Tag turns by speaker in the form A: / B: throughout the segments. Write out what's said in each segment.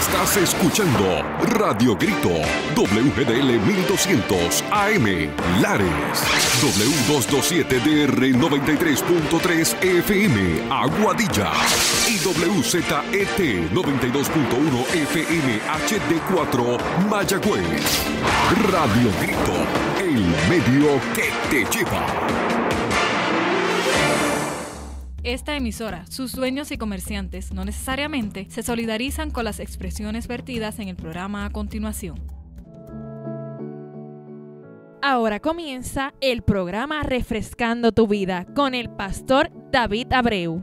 A: Estás escuchando Radio Grito, WGDL 1200 AM, Lares, W227DR 93.3 FM, Aguadilla, y WZET 92.1 FM HD4, Mayagüez. Radio Grito, el medio que te lleva.
B: Esta emisora, sus dueños y comerciantes no necesariamente se solidarizan con las expresiones vertidas en el programa a continuación. Ahora comienza el programa Refrescando tu Vida con el pastor David Abreu.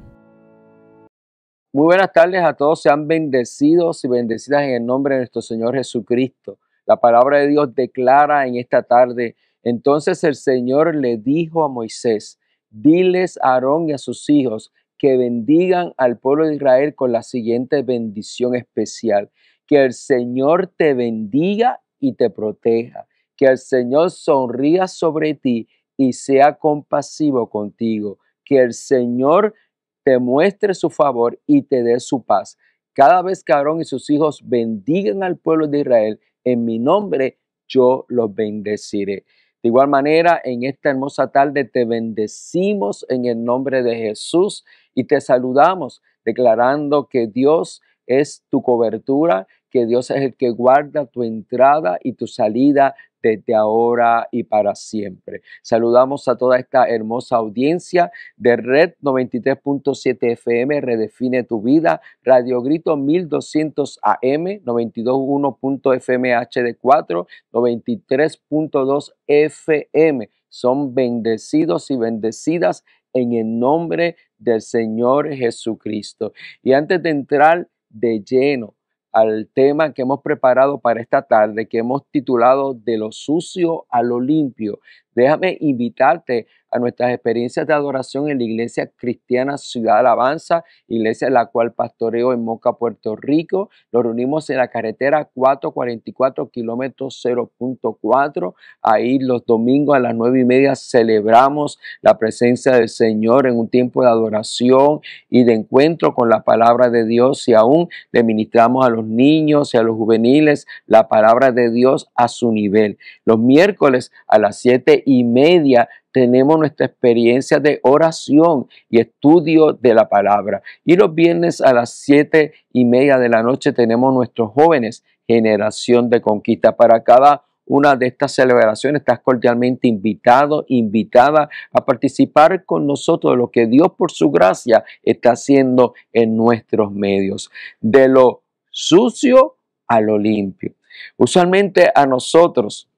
C: Muy buenas tardes a todos, sean bendecidos y bendecidas en el nombre de nuestro Señor Jesucristo. La palabra de Dios declara en esta tarde: entonces el Señor le dijo a Moisés: diles a Aarón y a sus hijos que bendigan al pueblo de Israel con la siguiente bendición especial. Que el Señor te bendiga y te proteja. Que el Señor sonría sobre ti y sea compasivo contigo. Que el Señor te muestre su favor y te dé su paz. Cada vez que Aarón y sus hijos bendigan al pueblo de Israel, en mi nombre yo los bendeciré. De igual manera, en esta hermosa tarde te bendecimos en el nombre de Jesús y te saludamos declarando que Dios es tu cobertura, que Dios es el que guarda tu entrada y tu salida desde ahora y para siempre. Saludamos a toda esta hermosa audiencia de Red 93.7 FM, Redefine tu Vida, Radio Grito 1200 AM, 92.1 FM HD4, 93.2 FM. Son bendecidos y bendecidas en el nombre del Señor Jesucristo. Y antes de entrar de lleno al tema que hemos preparado para esta tarde, que hemos titulado De lo sucio a lo limpio, déjame invitarte a nuestras experiencias de adoración en la Iglesia Cristiana Ciudad Alabanza, iglesia en la cual pastoreo en Moca, Puerto Rico. Nos reunimos en la carretera 444, kilómetro 0.4. Ahí los domingos a las 9:30 celebramos la presencia del Señor en un tiempo de adoración y de encuentro con la palabra de Dios, y aún le ministramos a los niños y a los juveniles la palabra de Dios a su nivel. Los miércoles a las 7:30 tenemos nuestra experiencia de oración y estudio de la palabra. Y los viernes a las 7:30 de la noche tenemos nuestros jóvenes Generación de Conquista. Para cada una de estas celebraciones estás cordialmente invitado, invitada a participar con nosotros de lo que Dios por su gracia está haciendo en nuestros medios. De lo sucio a lo limpio. Usualmente a nosotros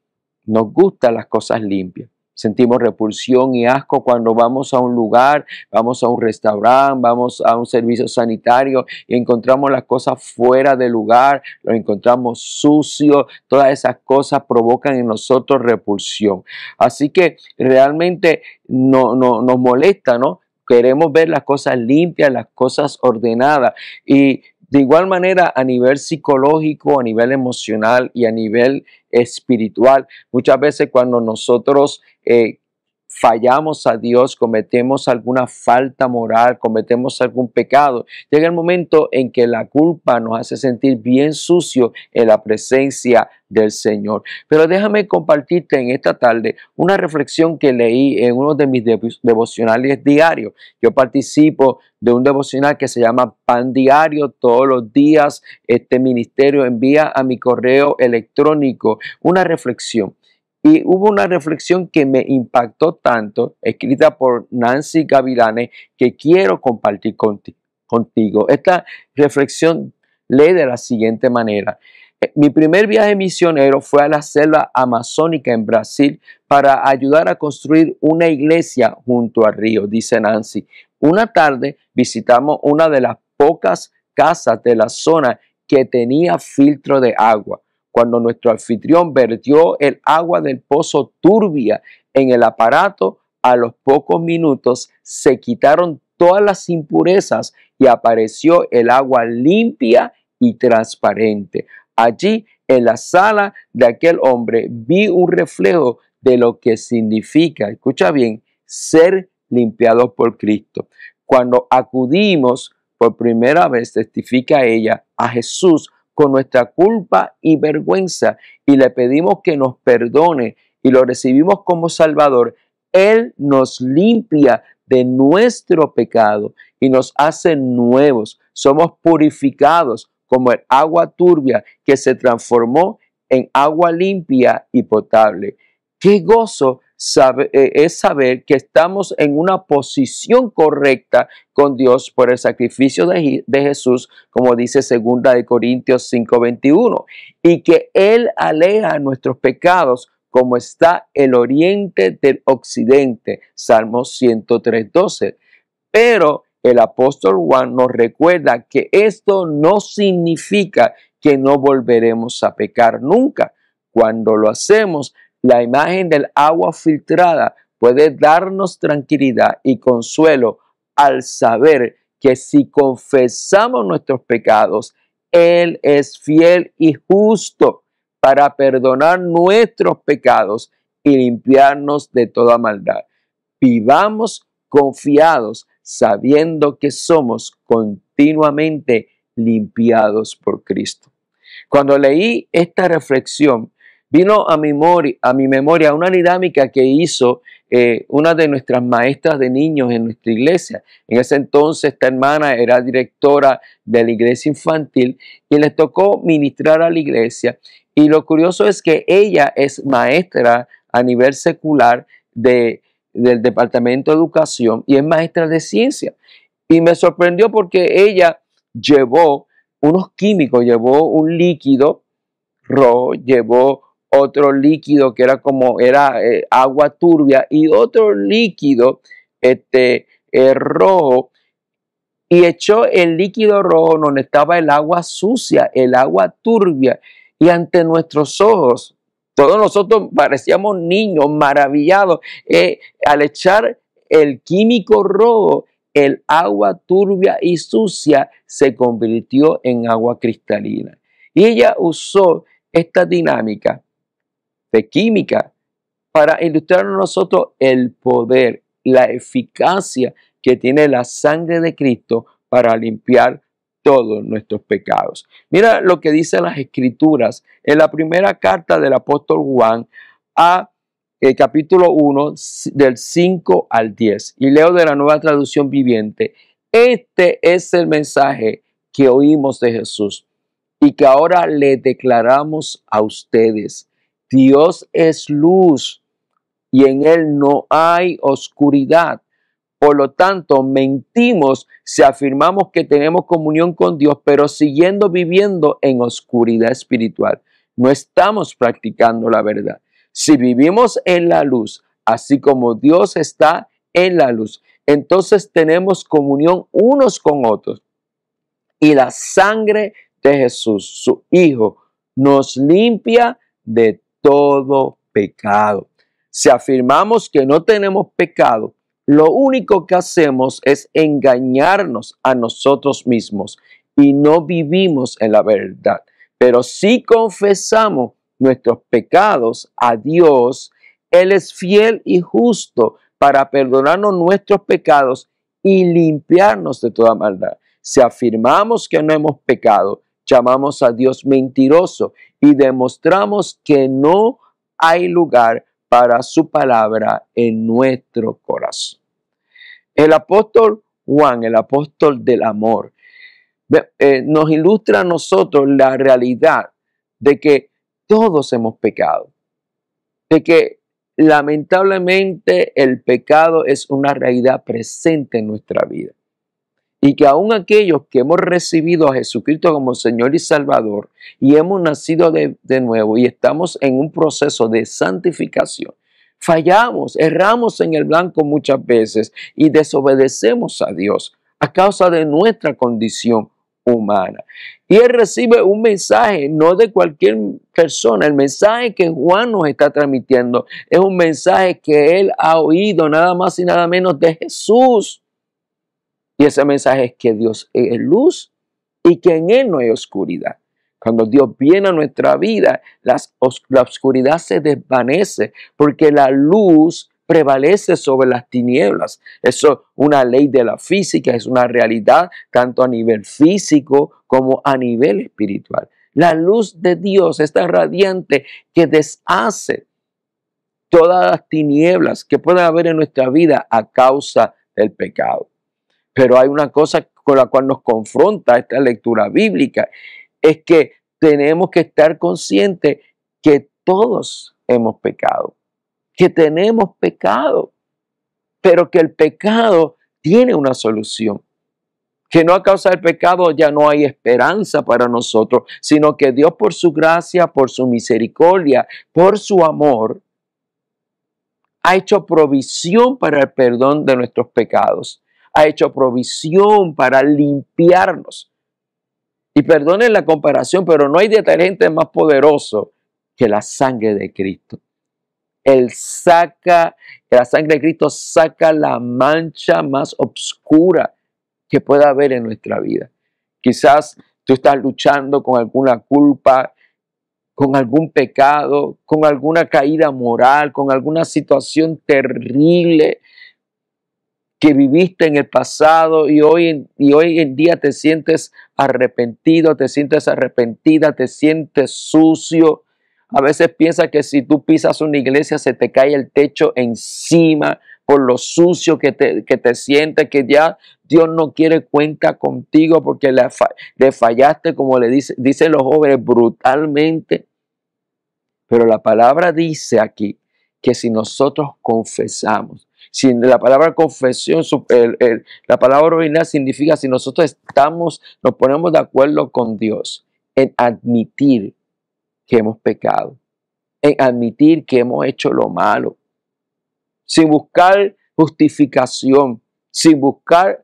C: nos gustan las cosas limpias. Sentimos repulsión y asco cuando vamos a un lugar, vamos a un restaurante, vamos a un servicio sanitario y encontramos las cosas fuera de lugar, lo encontramos sucio. Todas esas cosas provocan en nosotros repulsión. Así que realmente nos molesta, ¿no? Queremos ver las cosas limpias, las cosas ordenadas. Y de igual manera, a nivel psicológico, a nivel emocional y a nivel espiritual, muchas veces cuando nosotros fallamos a Dios, cometemos alguna falta moral, cometemos algún pecado, llega el momento en que la culpa nos hace sentir bien sucio en la presencia del Señor. Pero déjame compartirte en esta tarde una reflexión que leí en uno de mis devocionales diarios. Yo participo de un devocional que se llama Pan Diario. Todos los días este ministerio envía a mi correo electrónico una reflexión. Y hubo una reflexión que me impactó tanto, escrita por Nancy Gavilanes, que quiero compartir contigo. Esta reflexión lee de la siguiente manera: mi primer viaje misionero fue a la selva amazónica en Brasil para ayudar a construir una iglesia junto al río, dice Nancy. Una tarde visitamos una de las pocas casas de la zona que tenía filtro de agua. Cuando nuestro anfitrión vertió el agua del pozo turbia en el aparato, a los pocos minutos se quitaron todas las impurezas y apareció el agua limpia y transparente. Allí, en la sala de aquel hombre, vi un reflejo de lo que significa, escucha bien, ser limpiados por Cristo. Cuando acudimos por primera vez, testifica ella, a Jesús con nuestra culpa y vergüenza y le pedimos que nos perdone y lo recibimos como Salvador, Él nos limpia de nuestro pecado y nos hace nuevos. Somos purificados como el agua turbia que se transformó en agua limpia y potable. Qué gozo es saber que estamos en una posición correcta con Dios por el sacrificio de Jesús, como dice 2 de Corintios 5:21, y que Él aleja nuestros pecados como está el oriente del occidente, Salmos 103:12. Pero el apóstol Juan nos recuerda que esto no significa que no volveremos a pecar nunca. Cuando lo hacemos, la imagen del agua filtrada puede darnos tranquilidad y consuelo al saber que si confesamos nuestros pecados, Él es fiel y justo para perdonar nuestros pecados y limpiarnos de toda maldad. Vivamos confiados, sabiendo que somos continuamente limpiados por Cristo. Cuando leí esta reflexión, vino a mi memoria una dinámica que hizo una de nuestras maestras de niños en nuestra iglesia. En ese entonces esta hermana era directora de la iglesia infantil y le tocó ministrar a la iglesia. Y lo curioso es que ella es maestra a nivel secular del Departamento de Educación y es maestra de ciencia. Y me sorprendió porque ella llevó unos químicos, llevó un líquido rojo, llevó otro líquido que era agua turbia y otro líquido rojo, y echó el líquido rojo donde estaba el agua sucia, el agua turbia, y ante nuestros ojos, todos nosotros parecíamos niños maravillados al echar el químico rojo, el agua turbia y sucia se convirtió en agua cristalina. Y ella usó esta dinámica de química para ilustrar a nosotros el poder, la eficacia que tiene la sangre de Cristo para limpiar todos nuestros pecados. Mira lo que dicen las Escrituras en la primera carta del apóstol Juan a capítulo 1 del 5 al 10. Y leo de la Nueva Traducción Viviente. Este es el mensaje que oímos de Jesús y que ahora le declaramos a ustedes. Dios es luz y en Él no hay oscuridad. Por lo tanto, mentimos si afirmamos que tenemos comunión con Dios, pero siguiendo viviendo en oscuridad espiritual. No estamos practicando la verdad. Si vivimos en la luz, así como Dios está en la luz, entonces tenemos comunión unos con otros. Y la sangre de Jesús, su Hijo, nos limpia de todo pecado. Si afirmamos que no tenemos pecado, lo único que hacemos es engañarnos a nosotros mismos y no vivimos en la verdad. Pero si confesamos nuestros pecados a Dios, Él es fiel y justo para perdonarnos nuestros pecados y limpiarnos de toda maldad. Si afirmamos que no hemos pecado, llamamos a Dios mentiroso y demostramos que no hay lugar para su palabra en nuestro corazón. El apóstol Juan, el apóstol del amor, nos ilustra a nosotros la realidad de que todos hemos pecado, de que lamentablemente el pecado es una realidad presente en nuestra vida. Y que aún aquellos que hemos recibido a Jesucristo como Señor y Salvador y hemos nacido de nuevo y estamos en un proceso de santificación, fallamos, erramos en el blanco muchas veces y desobedecemos a Dios a causa de nuestra condición humana. Y Él recibe un mensaje, no de cualquier persona. El mensaje que Juan nos está transmitiendo es un mensaje que Él ha oído nada más y nada menos de Jesús. Y ese mensaje es que Dios es luz y que en Él no hay oscuridad. Cuando Dios viene a nuestra vida, la oscuridad se desvanece porque la luz prevalece sobre las tinieblas. Eso es una ley de la física, es una realidad tanto a nivel físico como a nivel espiritual. La luz de Dios es tan radiante que deshace todas las tinieblas que pueden haber en nuestra vida a causa del pecado. Pero hay una cosa con la cual nos confronta esta lectura bíblica, es que tenemos que estar conscientes que todos hemos pecado, que tenemos pecado, pero que el pecado tiene una solución. Que no a causa del pecado ya no hay esperanza para nosotros, sino que Dios por su gracia, por su misericordia, por su amor, ha hecho provisión para el perdón de nuestros pecados. Ha hecho provisión para limpiarnos. Y perdonen la comparación, pero no hay detergente más poderoso que la sangre de Cristo. La sangre de Cristo saca la mancha más oscura que pueda haber en nuestra vida. Quizás tú estás luchando con alguna culpa, con algún pecado, con alguna caída moral, con alguna situación terrible que viviste en el pasado y hoy en día te sientes arrepentido, te sientes arrepentida, te sientes sucio. A veces piensas que si tú pisas una iglesia se te cae el techo encima por lo sucio que te sientes, que ya Dios no quiere cuenta contigo porque le fallaste, como le dicen los jóvenes, brutalmente. Pero la palabra dice aquí que si nosotros confesamos, si la palabra confesión, la palabra original significa si nosotros nos ponemos de acuerdo con Dios en admitir que hemos pecado, en admitir que hemos hecho lo malo, sin buscar justificación, sin buscar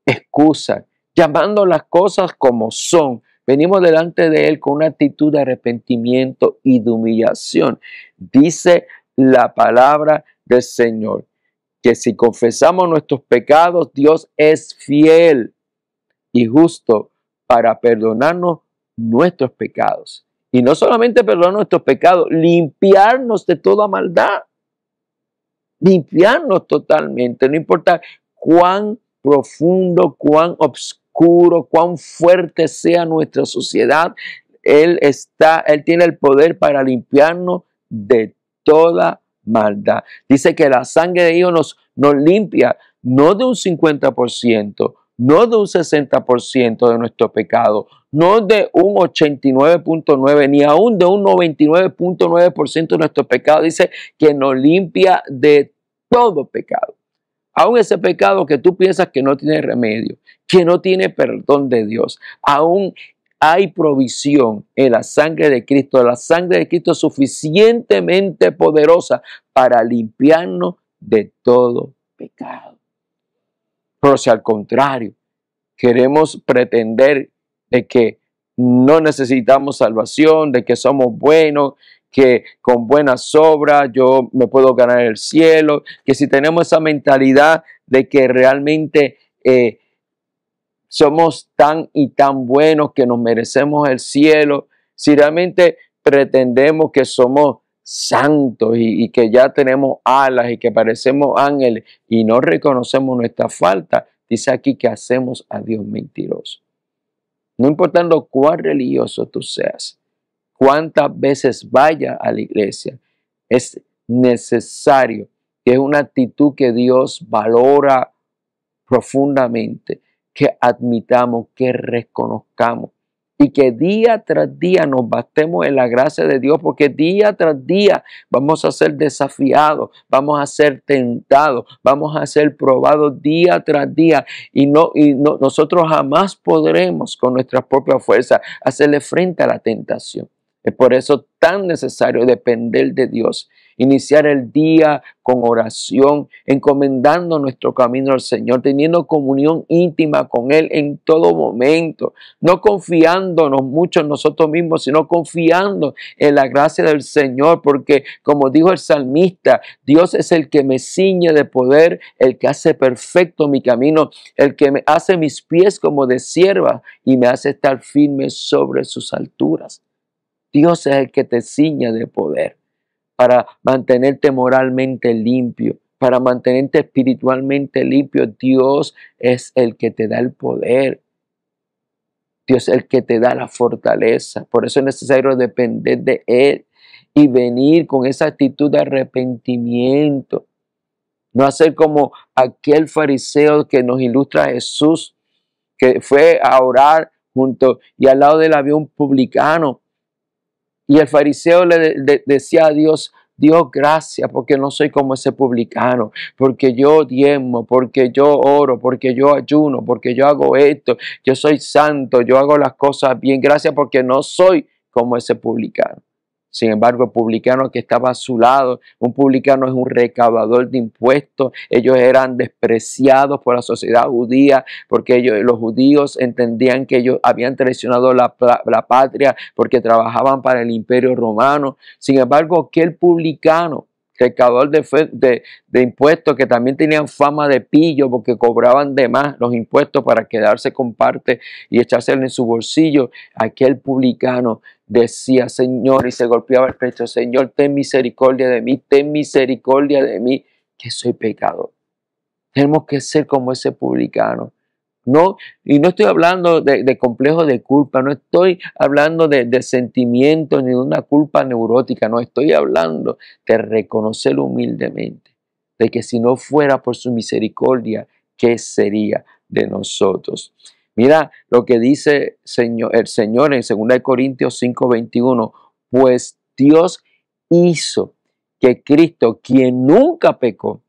C: excusa, llamando las cosas como son. Venimos delante de Él con una actitud de arrepentimiento y de humillación. Dice la palabra del Señor que si confesamos nuestros pecados, Dios es fiel y justo para perdonarnos nuestros pecados. Y no solamente perdonar nuestros pecados, limpiarnos de toda maldad. Limpiarnos totalmente, no importa cuán profundo, cuán oscuro, cuán fuerte sea nuestra sociedad, Él tiene el poder para limpiarnos de toda maldad. Dice que la sangre de Dios nos limpia, no de un 50%, no de un 60% de nuestro pecado, no de un 89.9%, ni aún de un 99.9% de nuestro pecado. Dice que nos limpia de todo pecado. Aún ese pecado que tú piensas que no tiene remedio, que no tiene perdón de Dios, aún hay provisión en la sangre de Cristo. La sangre de Cristo es suficientemente poderosa para limpiarnos de todo pecado. Pero si al contrario, queremos pretender de que no necesitamos salvación, de que somos buenos, que con buenas obras yo me puedo ganar el cielo, que si tenemos esa mentalidad de que realmente somos tan y tan buenos que nos merecemos el cielo, si realmente pretendemos que somos santos y que ya tenemos alas y que parecemos ángeles y no reconocemos nuestra falta, dice aquí que hacemos a Dios mentiroso. No importando cuán religioso tú seas, cuántas veces vaya a la iglesia, es necesario, que es una actitud que Dios valora profundamente, que admitamos, que reconozcamos y que día tras día nos bastemos en la gracia de Dios, porque día tras día vamos a ser desafiados, vamos a ser tentados, vamos a ser probados día tras día y nosotros jamás podremos con nuestras propias fuerzas hacerle frente a la tentación. Es por eso tan necesario depender de Dios, iniciar el día con oración, encomendando nuestro camino al Señor, teniendo comunión íntima con Él en todo momento, no confiándonos mucho en nosotros mismos, sino confiando en la gracia del Señor, porque como dijo el salmista, Dios es el que me ciñe de poder, el que hace perfecto mi camino, el que me hace mis pies como de cierva y me hace estar firme sobre sus alturas. Dios es el que te ciña de poder para mantenerte moralmente limpio, para mantenerte espiritualmente limpio. Dios es el que te da el poder. Dios es el que te da la fortaleza. Por eso es necesario depender de Él y venir con esa actitud de arrepentimiento. No hacer como aquel fariseo que nos ilustra a Jesús, que fue a orar junto y al lado de él había un publicano. Y el fariseo le decía a Dios: Dios, gracias, porque no soy como ese publicano, porque yo diezmo, porque yo oro, porque yo ayuno, porque yo hago esto, yo soy santo, yo hago las cosas bien. Gracias porque no soy como ese publicano. Sin embargo, el publicano que estaba a su lado, un publicano es un recaudador de impuestos. Ellos eran despreciados por la sociedad judía porque los judíos entendían que ellos habían traicionado la patria porque trabajaban para el imperio romano. Sin embargo, aquel publicano, recaudador de impuestos, que también tenían fama de pillo porque cobraban de más los impuestos para quedarse con parte y echárselo en su bolsillo, aquel publicano decía: Señor, y se golpeaba el pecho: Señor, ten misericordia de mí, que soy pecador. Tenemos que ser como ese publicano. No, y no estoy hablando de complejo de culpa, no estoy hablando de sentimientos ni de una culpa neurótica, no, estoy hablando de reconocer humildemente, de que si no fuera por su misericordia, ¿qué sería de nosotros? Mira lo que dice el Señor en 2 Corintios 5:21, pues Dios hizo que Cristo, quien nunca pecó,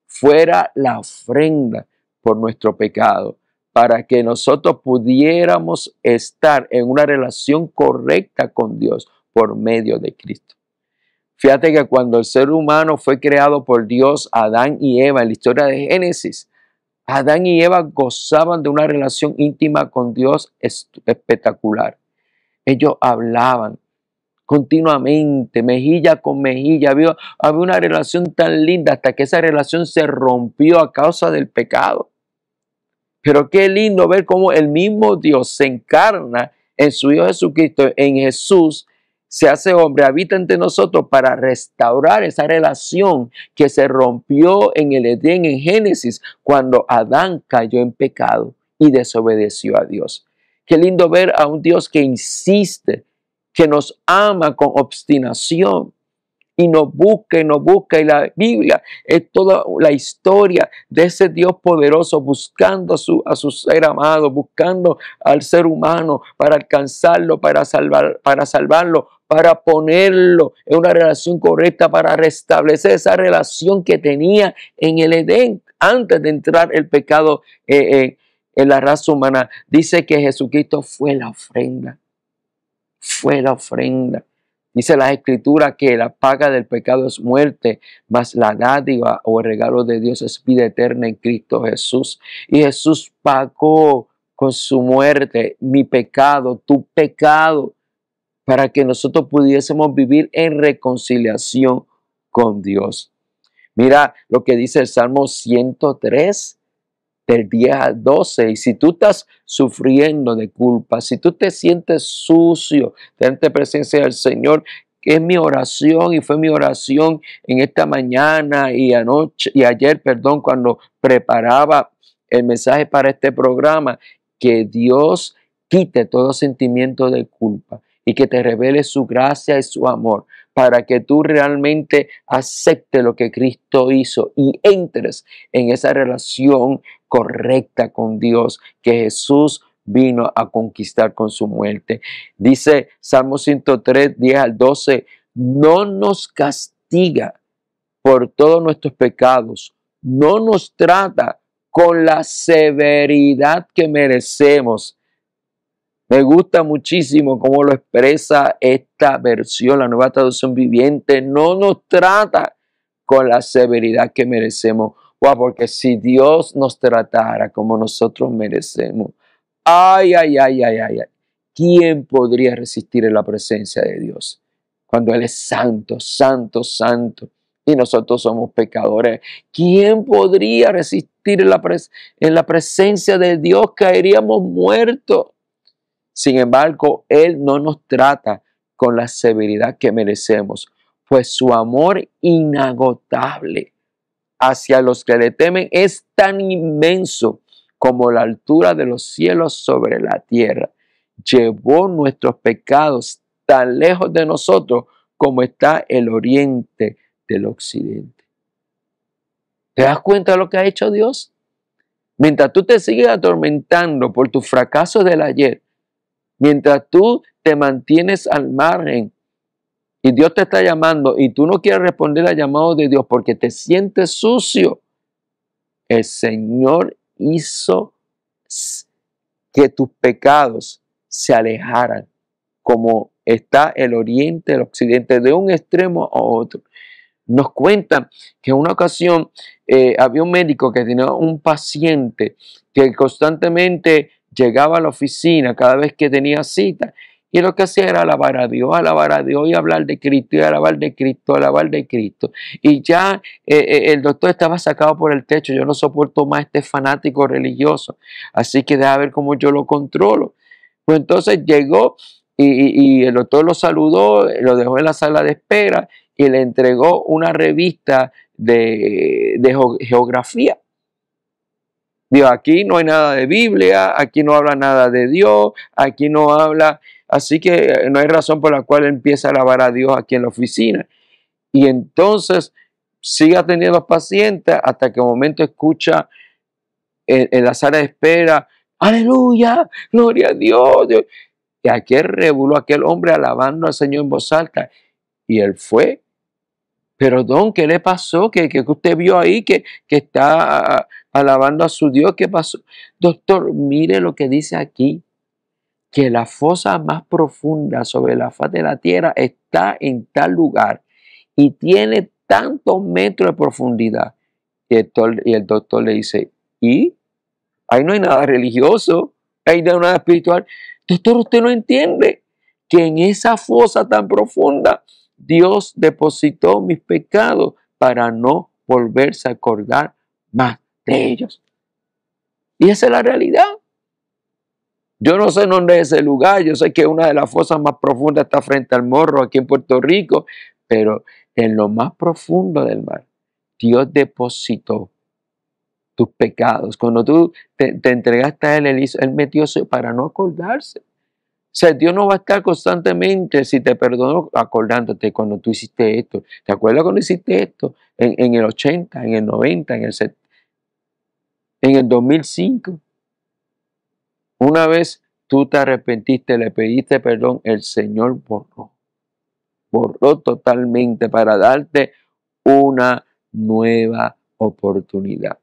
C: fuera la ofrenda por nuestro pecado, para que nosotros pudiéramos estar en una relación correcta con Dios por medio de Cristo. Fíjate que cuando el ser humano fue creado por Dios, Adán y Eva, en la historia de Génesis, Adán y Eva gozaban de una relación íntima con Dios espectacular. Ellos hablaban continuamente, mejilla con mejilla. Había una relación tan linda hasta que esa relación se rompió a causa del pecado. Pero qué lindo ver cómo el mismo Dios se encarna en su Hijo Jesucristo, en Jesús, se hace hombre, habita entre nosotros para restaurar esa relación que se rompió en el Edén, en Génesis, cuando Adán cayó en pecado y desobedeció a Dios. Qué lindo ver a un Dios que insiste, que nos ama con obstinación y nos busca. Y la Biblia es toda la historia de ese Dios poderoso buscando a su ser amado, buscando al ser humano para alcanzarlo, para salvarlo, para ponerlo en una relación correcta, para restablecer esa relación que tenía en el Edén antes de entrar el pecado en la raza humana. Dice que Jesucristo fue la ofrenda. Fue la ofrenda. Dice la Escritura que la paga del pecado es muerte, mas la dádiva o el regalo de Dios es vida eterna en Cristo Jesús. Y Jesús pagó con su muerte mi pecado, tu pecado, para que nosotros pudiésemos vivir en reconciliación con Dios. Mira lo que dice el Salmo 103. Del 10 al 12, y si tú estás sufriendo de culpa, si tú te sientes sucio ante presencia del Señor, que es mi oración y fue mi oración en esta mañana y ayer, cuando preparaba el mensaje para este programa, que Dios quite todo sentimiento de culpa y que te revele su gracia y su amor, para que tú realmente aceptes lo que Cristo hizo y entres en esa relación correcta con Dios que Jesús vino a conquistar con su muerte. Dice Salmo 103, 10 al 12, no nos castiga por todos nuestros pecados, no nos trata con la severidad que merecemos. Me gusta muchísimo cómo lo expresa esta versión, la Nueva Traducción Viviente. No nos trata con la severidad que merecemos. Wow, porque si Dios nos tratara como nosotros merecemos, ay, ¿quién podría resistir en la presencia de Dios? Cuando Él es santo, santo, santo, y nosotros somos pecadores. ¿Quién podría resistir en la presencia de Dios? Caeríamos muertos. Sin embargo, Él no nos trata con la severidad que merecemos, pues su amor inagotable hacia los que le temen es tan inmenso como la altura de los cielos sobre la tierra. llevó nuestros pecados tan lejos de nosotros como está el oriente del occidente. ¿Te das cuenta de lo que ha hecho Dios? Mientras tú te sigues atormentando por tus fracasos del ayer, mientras tú te mantienes al margen y Dios te está llamando y tú no quieres responder al llamado de Dios porque te sientes sucio, el Señor hizo que tus pecados se alejaran, como está el oriente, el occidente, de un extremo a otro. Nos cuentan que en una ocasión había un médico que tenía un paciente que constantemente llegaba a la oficina cada vez que tenía cita, y lo que hacía era alabar a Dios y hablar de Cristo, y alabar de Cristo, alabar de Cristo. Y ya el doctor estaba sacado por el techo. Yo no soporto más este fanático religioso, así que déjame ver cómo yo lo controlo. Pues entonces llegó y el doctor lo saludó, lo dejó en la sala de espera y le entregó una revista de geografía. Digo, aquí no hay nada de Biblia, aquí no habla nada de Dios, aquí no habla, así que no hay razón por la cual empieza a alabar a Dios aquí en la oficina. Y entonces sigue atendiendo pacientes hasta que un momento escucha en la sala de espera, aleluya, gloria a Dios. Y aquel revolú, aquel hombre alabando al Señor en voz alta. Y él fue. Pero don, ¿qué le pasó? ¿Qué usted vio ahí que está alabando a su Dios? ¿Qué pasó? Doctor, mire lo que dice aquí, que la fosa más profunda sobre la faz de la tierra está en tal lugar y tiene tantos metros de profundidad. Y el doctor le dice, ¿y? Ahí no hay nada religioso, ahí no hay nada espiritual. Doctor, usted no entiende que en esa fosa tan profunda Dios depositó mis pecados para no volverse a acordar más de ellos. Y esa es la realidad. Yo no sé dónde es ese lugar. Yo sé que una de las fosas más profundas está frente al Morro, aquí en Puerto Rico. Pero en lo más profundo del mar, Dios depositó tus pecados. Cuando tú te entregaste a Él, Él metió eso para no acordarse. O sea, Dios no va a estar constantemente, si te perdono, acordándote cuando tú hiciste esto. ¿Te acuerdas cuando hiciste esto? En el 80, en el 90, en el 2005. Una vez tú te arrepentiste, le pediste perdón, el Señor borró totalmente para darte una nueva oportunidad.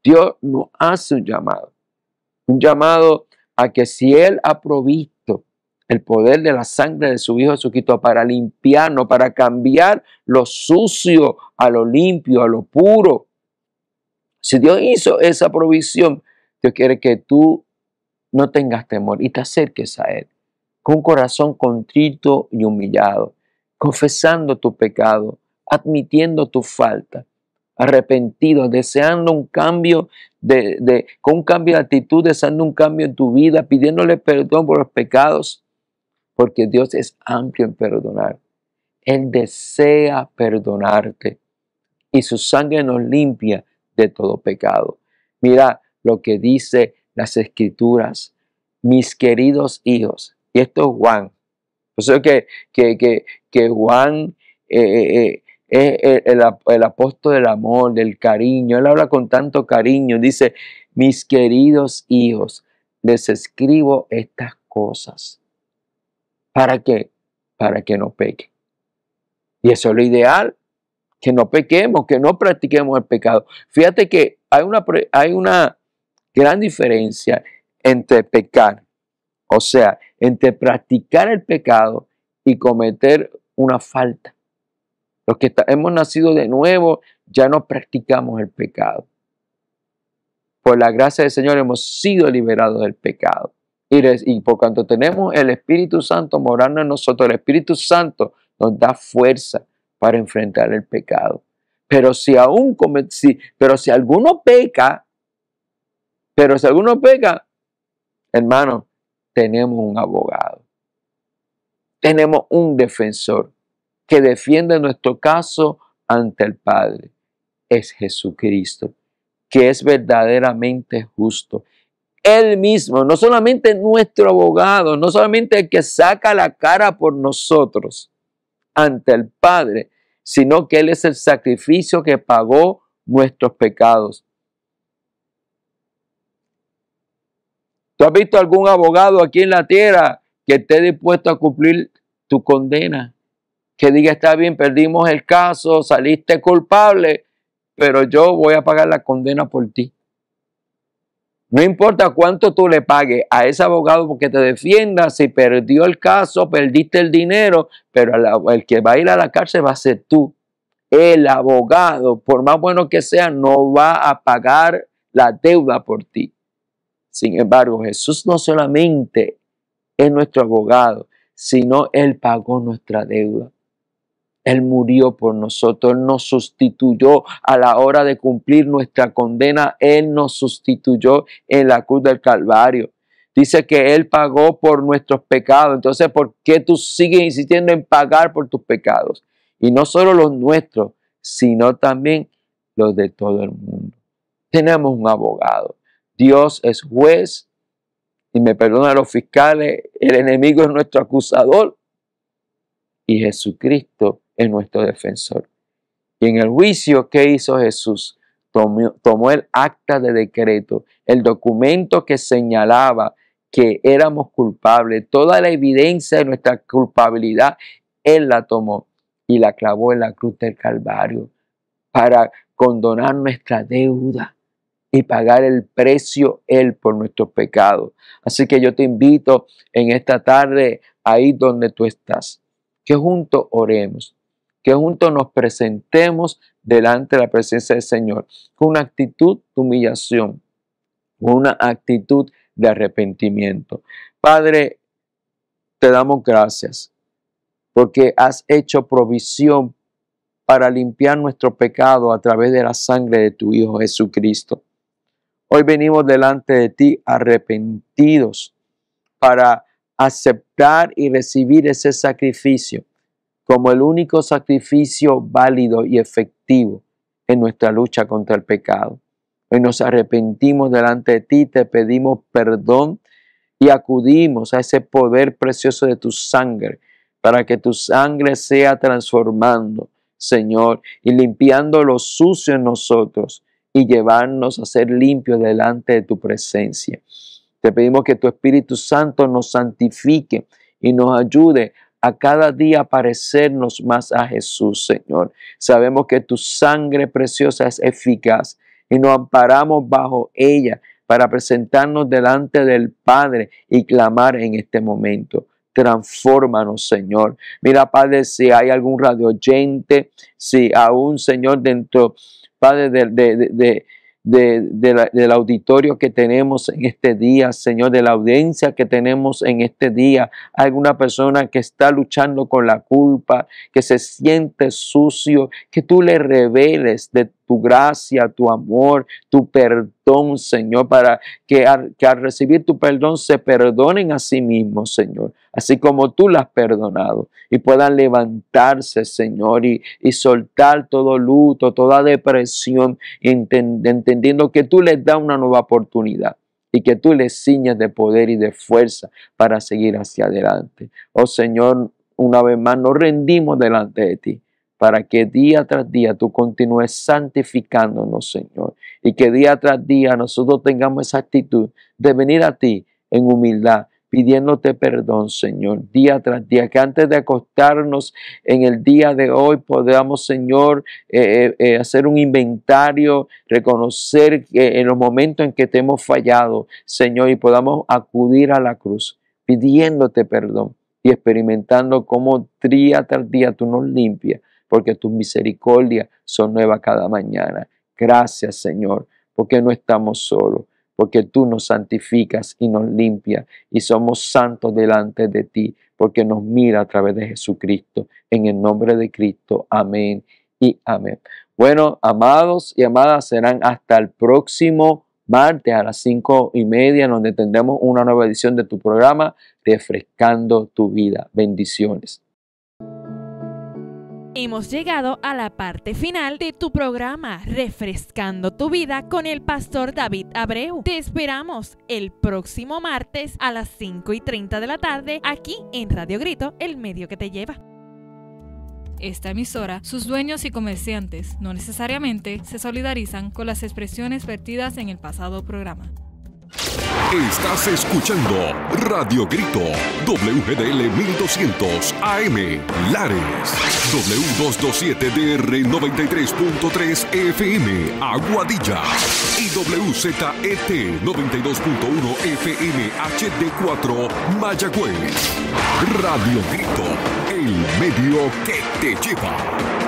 C: Dios nos hace un llamado a que si Él ha provisto el poder de la sangre de su Hijo Jesucristo para limpiarnos, para cambiar lo sucio a lo limpio, a lo puro. Si Dios hizo esa provisión, Dios quiere que tú no tengas temor y te acerques a Él con un corazón contrito y humillado, confesando tu pecado, admitiendo tu falta, arrepentido, deseando un cambio con un cambio de actitud, deseando un cambio en tu vida, pidiéndole perdón por los pecados. Porque Dios es amplio en perdonar. Él desea perdonarte. Y su sangre nos limpia de todo pecado. Mira lo que dice las Escrituras. Mis queridos hijos. Y esto es Juan. Por eso que Juan es el apóstol del amor, del cariño. Él habla con tanto cariño. Dice, mis queridos hijos, les escribo estas cosas. ¿Para qué? Para que no pequen. Y eso es lo ideal, que no pequemos, que no practiquemos el pecado. Fíjate que hay una gran diferencia entre pecar, o sea, entre practicar el pecado y cometer una falta. Los que hemos nacido de nuevo ya no practicamos el pecado. Por la gracia del Señor hemos sido liberados del pecado. Y por cuanto tenemos el Espíritu Santo morando en nosotros, el Espíritu Santo nos da fuerza para enfrentar el pecado. Pero si alguno peca, hermano, tenemos un abogado. Tenemos un defensor que defiende nuestro caso ante el Padre. Es Jesucristo, que es verdaderamente justo. Él mismo, no solamente nuestro abogado, no solamente el que saca la cara por nosotros ante el Padre, sino que Él es el sacrificio que pagó nuestros pecados. ¿Tú has visto algún abogado aquí en la tierra que esté dispuesto a cumplir tu condena? Que diga, está bien, perdimos el caso, saliste culpable, pero yo voy a pagar la condena por ti. No importa cuánto tú le pagues a ese abogado porque te defienda, si perdió el caso, perdiste el dinero, pero el que va a ir a la cárcel va a ser tú. El abogado, por más bueno que sea, no va a pagar la deuda por ti. Sin embargo, Jesús no solamente es nuestro abogado, sino Él pagó nuestra deuda. Él murió por nosotros, Él nos sustituyó a la hora de cumplir nuestra condena. Él nos sustituyó en la cruz del Calvario. Dice que Él pagó por nuestros pecados. Entonces, ¿por qué tú sigues insistiendo en pagar por tus pecados? Y no solo los nuestros, sino también los de todo el mundo. Tenemos un abogado. Dios es juez, y me perdonan los fiscales, el enemigo es nuestro acusador y Jesucristo es nuestro defensor. Y en el juicio, ¿qué hizo Jesús? Tomó el acta de decreto, el documento que señalaba que éramos culpables, toda la evidencia de nuestra culpabilidad, Él la tomó y la clavó en la cruz del Calvario para condonar nuestra deuda y pagar el precio Él por nuestros pecados. Así que yo te invito en esta tarde, ahí donde tú estás, que juntos oremos, que juntos nos presentemos delante de la presencia del Señor con una actitud de humillación, con una actitud de arrepentimiento. Padre, te damos gracias porque has hecho provisión para limpiar nuestro pecado a través de la sangre de tu Hijo Jesucristo. Hoy venimos delante de ti arrepentidos para aceptar y recibir ese sacrificio como el único sacrificio válido y efectivo en nuestra lucha contra el pecado. Hoy nos arrepentimos delante de ti, te pedimos perdón y acudimos a ese poder precioso de tu sangre para que tu sangre sea transformando, Señor, y limpiando lo sucio en nosotros y llevarnos a ser limpios delante de tu presencia. Te pedimos que tu Espíritu Santo nos santifique y nos ayude a cada día a parecernos más a Jesús, Señor. Sabemos que tu sangre preciosa es eficaz y nos amparamos bajo ella para presentarnos delante del Padre y clamar en este momento. Transfórmanos, Señor. Mira, Padre, si hay algún radio oyente, si aún, Señor, dentro, Padre, del auditorio que tenemos en este día, Señor, de la audiencia que tenemos en este día, alguna persona que está luchando con la culpa, que se siente sucio, que tú le reveles de tu gracia, tu amor, tu perdón, Señor, para que al recibir tu perdón se perdonen a sí mismos, Señor, así como tú las has perdonado, y puedan levantarse, Señor, y soltar todo luto, toda depresión, entendiendo que tú les das una nueva oportunidad y que tú les ciñes de poder y de fuerza para seguir hacia adelante. Oh Señor, una vez más nos rendimos delante de ti para que día tras día tú continúes santificándonos, Señor, y que día tras día nosotros tengamos esa actitud de venir a ti en humildad, pidiéndote perdón, Señor, día tras día, que antes de acostarnos en el día de hoy podamos, Señor, hacer un inventario, reconocer que en los momentos en que te hemos fallado, Señor, y podamos acudir a la cruz pidiéndote perdón y experimentando cómo día tras día tú nos limpias, porque tus misericordias son nuevas cada mañana. Gracias, Señor, porque no estamos solos, porque tú nos santificas y nos limpias y somos santos delante de ti, porque nos mira a través de Jesucristo. En el nombre de Cristo, amén y amén. Bueno, amados y amadas, serán hasta el próximo martes a las 5:30, donde tendremos una nueva edición de tu programa, Refrescando tu Vida. Bendiciones.
D: Hemos llegado a la parte final de tu programa Refrescando tu Vida con el pastor David Abreu. Te esperamos el próximo martes a las 5:30 de la tarde aquí en Radio Grito, el medio que te lleva.
B: Esta emisora, sus dueños y comerciantes no necesariamente se solidarizan con las expresiones vertidas en el pasado programa.
A: Estás escuchando Radio Grito, WGDL 1200 AM, Lares, W227DR 93.3 FM, Aguadilla, y WZET 92.1 FM HD4, Mayagüez. Radio Grito, el medio que te lleva.